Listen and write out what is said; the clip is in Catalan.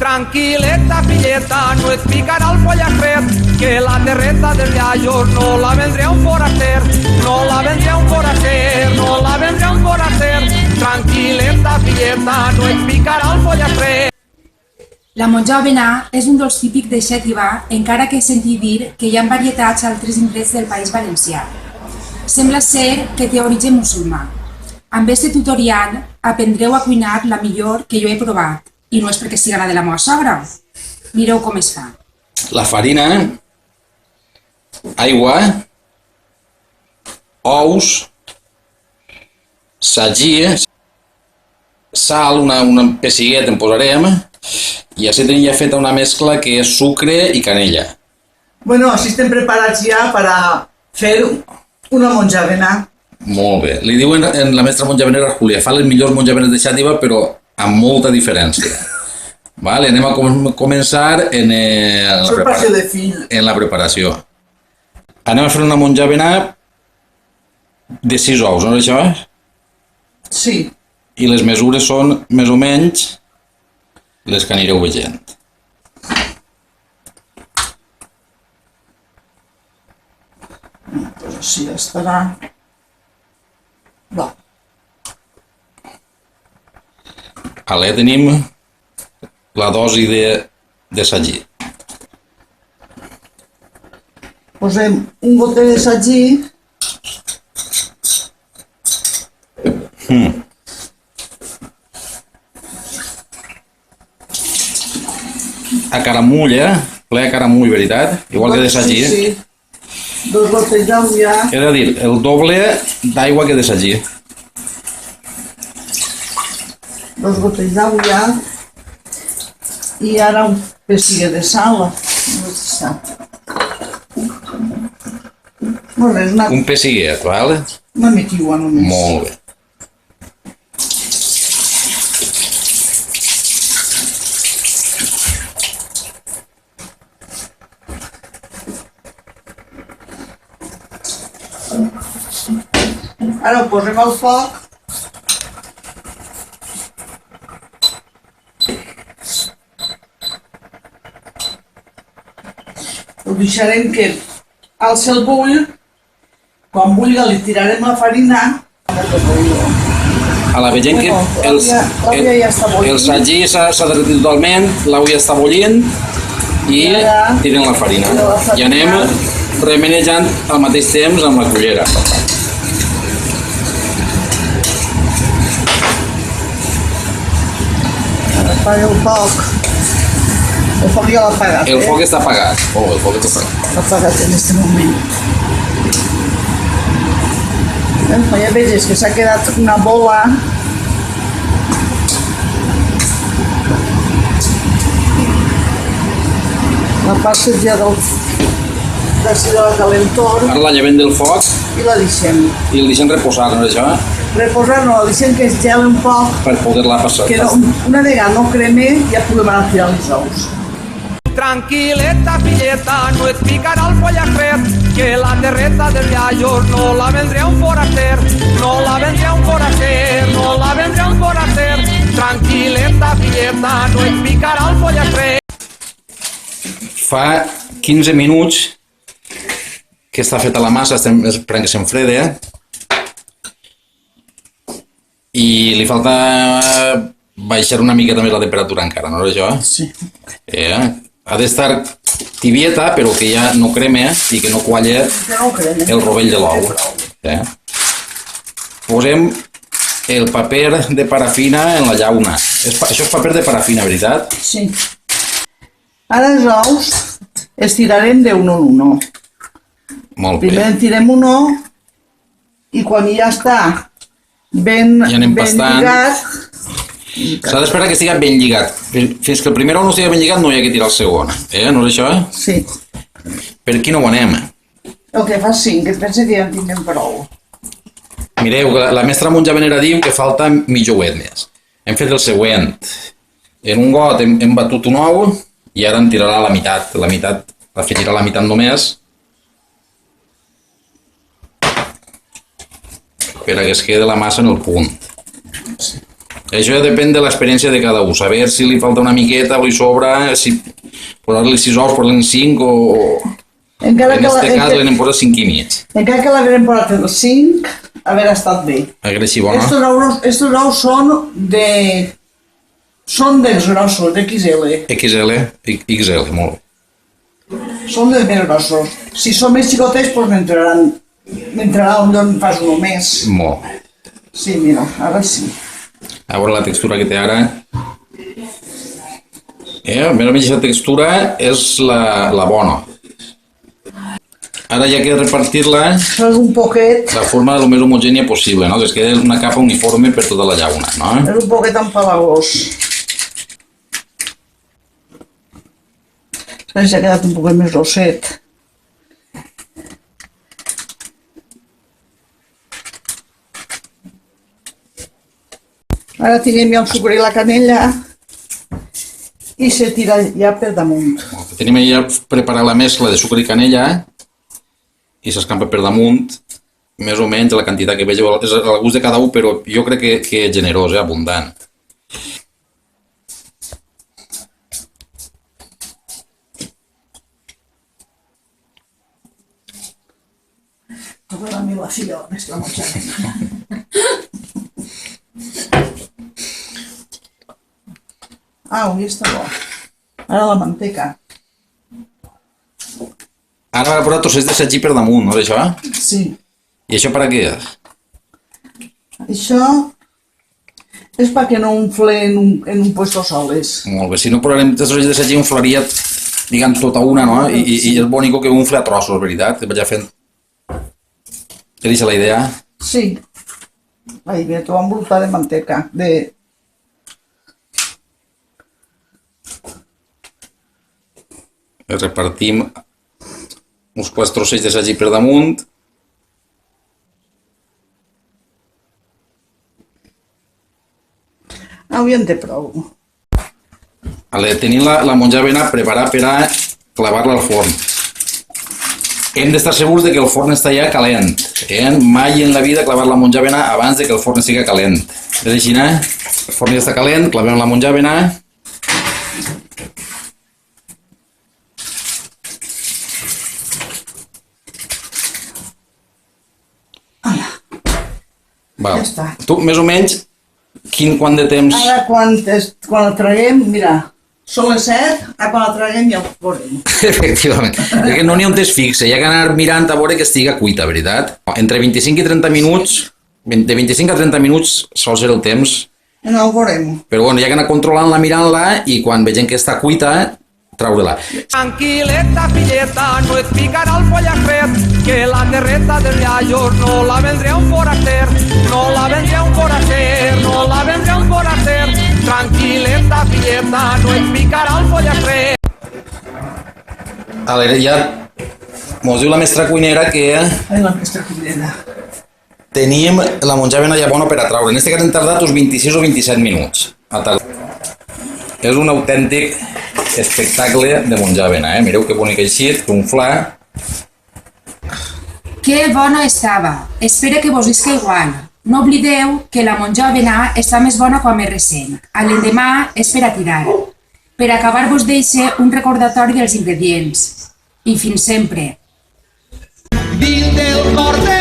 Tranquileta, filleta, no et picarà el pollastre, que la terreta dels llajos no la vendré un foraster, no la vendré un foraster, no la vendré un foraster. Tranquileta, filleta, no et picarà el pollastre. La monjòvena és un dolç típic de Xàtiva, encara que he sentit dir que hi ha varietats a altres indrets del País Valencià. Sembla ser que té origen musulmà. Amb este tutorial aprendreu a cuinar la millor que jo he provat, i no és perquè siga la de la meva sogra. Mireu com es fa. La farina, aigua, ous, sagí, sal, una pessigueta en posarem, i així tenim ja feta una mescla que és sucre i canella. Bueno, així estem preparats ja per a fer una monjàvena. Molt bé. Li diuen la mestra monjavenera Júlia, fa les millors monjavenes de Xàtiva, però amb molta diferència. Vale, anem a començar en la preparació. Anem a fer una monjàvena de 6 ous, no és això? Sí. I les mesures són més o menys les que anireu veient. Doncs així estarà. Va. Allà tenim la dosi de sagí. Posem un gotet de sagí. A caramull, ple a caramull, veritat? Igual que de sagí. Sí. 2 gotes d'aigua. És a dir, el doble d'aigua que de sagí. 2 gotes d'aigua. I ara un pessigue de sal. Molt bé, Un pessiguet, val? una miquiua només. Molt bé. Ara ho posem al foc. Ho deixarem que alci el bull. Quan bullga li tirarem la farina. A la veient que el sagí s'ha derretit totalment, l'aigua ja està bullint i tirem la farina. I anem remenejant al mateix temps amb la cullera. Apaga el foc. El foc ja l'ha apagat. El foc està apagat. Oh, el foc està apagat. L'ha apagat en aquest moment. Ja veus que s'ha quedat una bola. La passa ja de la calentor. Ara la llevem del foc I la deixem. i el deixem reposar, no és això? Reposar no, la deixem que es geli un poc. Per poder-la passar. Que una vegada no creme ja podem anar a tirar els ous. Tranquileta, filleta, no et picarà el pollastre, que la terreta dels llajos no la vendré un foraster, no la vendré un foraster, no la vendré un foraster. Tranquileta, filleta, no et picarà el pollastre. Fa 15 minuts que està feta la massa, estem esperant que s'enfrede, i li falta baixar una mica també la temperatura encara, no és això? Sí. Ha d'estar tibieta, però que ja no creme i que no qualla el rovell de l'ou. Posem el paper de parafina en la llauna. Això és paper de parafina, veritat? Sí. Ara els ous els tirarem d'un en un. Molt bé. Primer en tirem un i quan ja està ben lligat. S'ha d'esperar que estigui ben lligat. Fins que el primer ou no estigui ben lligat no hi ha que tirar el segon. No és això? Sí. Per aquí no ho anem. El que fa 5, que pensa que ja en tinguem prou. Mireu, la mestra monjavenera diu que falta mig ouet més. Hem fet el següent. En un got hem batut un ou i ara en tirarà la meitat. Afegirà la meitat només per a que es quedi la massa en el punt. Això ja depèn de l'experiència de cada un. Saber si li falta una miqueta o li sobra, si posar-li 6 ous, posar-li 5 o... Encara En que este cas l'hem posat 5 i mig. encara que l'haguem posat el 5, haver estat bé. Agressivona. Estos ous són dels grossos, d'XL. XL, XL, molt bé. Són dels més grossos. Si són més xicotets, doncs m'entrarà on fas uno més. Molt bé. Sí, mira, ara sí. A veure la textura que té ara. Més o menys aquesta textura és la bona. Ara ja que repartir-la Fas un poquet, de forma el més homogènia possible, no? Que quedi una capa uniforme per tota la llauna, no? és un poquet empalagós. S'ha quedat un poquet més rosset. Ara tirem ja el sucre i la canella i se tira ja per damunt. Tenim ja preparar la mescla de sucre i canella i s'escampa per damunt, més o menys la quantitat que vegeu, és al gust de cada un, però jo crec que és generós, abundant. Toca la meva filla, més que la motxana. Avui està bo. Ara la manteca. Ara m'ha posat trossets de sagí per damunt, no és això? Sí. I això per a què és? Això és perquè no unfle en un puesto soles. Molt bé, si no posarem trossets de sagí unflaria, diguem, tota una, no? I és bonico que unfle a trossos, veritat? Que vaig fent... Què deixa la idea? Sí. Ahí viene todo envoltat de manteca. Repartim uns quants trossets de sagí per damunt. Avui en té prou. Tenim la monjàvena preparada per a clavar-la al forn. Hem d'estar segurs de que el forn està ja calent. Mai en la vida clavar la monjàvena abans de que el forn estigui calent. És així, no? El forn ja està calent, clavem la monjàvena. Val. Ja està. Tu, més o menys, quant de temps... Ara quan la traguem, mira, són les 7, ara quan la traguem ja ho veurem. Efectivament. Perquè no n'hi ha un temps fixe, hi ha que anar mirant a veure que estiga cuita, veritat? Entre 25 i 30 minuts, de 25 a 30 minuts sol ser el temps, No ho veurem. però bueno, hi ha que anar controlant-la, mirant-la, i quan vegem que està cuita, traure-la. Tranquileta, filleta, no et picarà el pollastre, que la terreta dels llaios no la vendrà un foraster, no la vendrà un foraster, no la vendrà un foraster. Tranquileta, filleta, no et picarà el pollastre. A veure, ja mos diu la mestra cuinera que Ai, la mestra cuinera. tenim la monjàvena ja bona per a traure. En este cas hem tardat uns 26 o 27 minuts. És un autèntic espectacle de monjàvena, Mireu que bonic eixit, que un fla. Que bona estava. Espero que vos isca igual. No oblideu que la monjàvena està més bona quan més recent. A l'endemà és per a tirar. Per acabar vos deixe un recordatori dels ingredients. I fins sempre. Dins del cor de